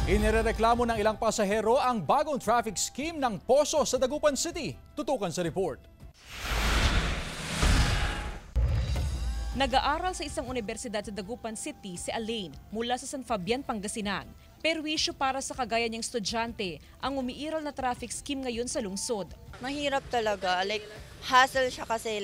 Inirereklamo ng ilang pasahero ang bagong traffic scheme ng Poso sa Dagupan City. Tutukan sa report. Nag-aaral sa isang universidad sa Dagupan City si Alain mula sa San Fabian, Pangasinan. Perwisyo para sa kagaya niyang estudyante ang umiiral na traffic scheme ngayon sa lungsod. Mahirap talaga. Like, hassle siya kasi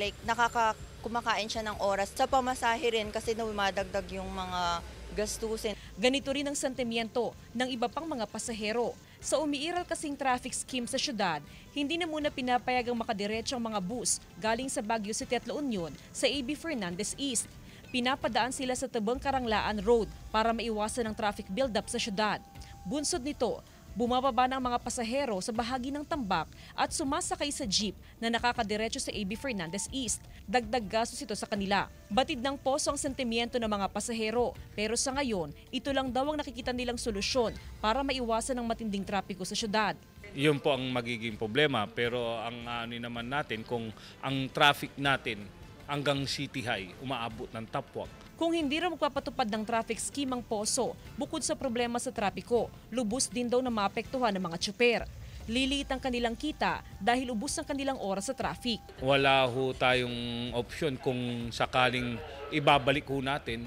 kumakain siya ng oras. Sa pamasahe rin kasi dumadagdag yung mga gastusin. Ganito rin ang sentimiento ng iba pang mga pasahero. Sa umiiral kasing traffic scheme sa syudad, hindi na muna pinapayagang makadiretso ang mga bus galing sa Baguio City at La Union sa A.B. Fernandez East. Pinapadaan sila sa Tabang Karanglaan Road para maiwasan ang traffic build-up sa syudad. Bunsod nito, bumababa ng mga pasahero sa bahagi ng Tambak at sumasakay sa jeep na nakakadiretso sa A.B. Fernandez East. Dagdag gastos ito sa kanila. Batid ng Poso ang sentimiento ng mga pasahero, pero sa ngayon, ito lang daw ang nakikita nilang solusyon para maiwasan ang matinding trapiko sa syudad. Yun po ang magiging problema, pero ang ano naman natin kung ang traffic natin hanggang City High umaabot ng Tapwak. Kung hindi raw magpapatupad ng traffic scheme ang Poso, bukod sa problema sa trapiko, lubos din daw na maapektuhan ng mga tsuper. Liliit ang kanilang kita dahil ubos ang kanilang oras sa traffic. Wala ho tayong option kung sakaling ibabalik ho natin.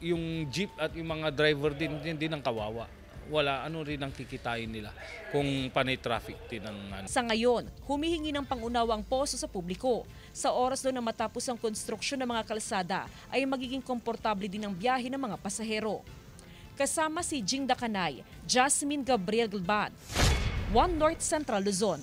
Yung jeep at yung mga driver din ang kawawa. Wala rin ang kikitain nila kung panay traffic din ang Sa ngayon, humihingi ng pangunawa ang Poso sa publiko. Sa oras daw na matapos ang konstruksyon ng mga kalsada ay magiging komportable din ang biyahe ng mga pasahero. Kasama si Jing Dakanay, Jasmine Gabriel Galban, One North Central Luzon.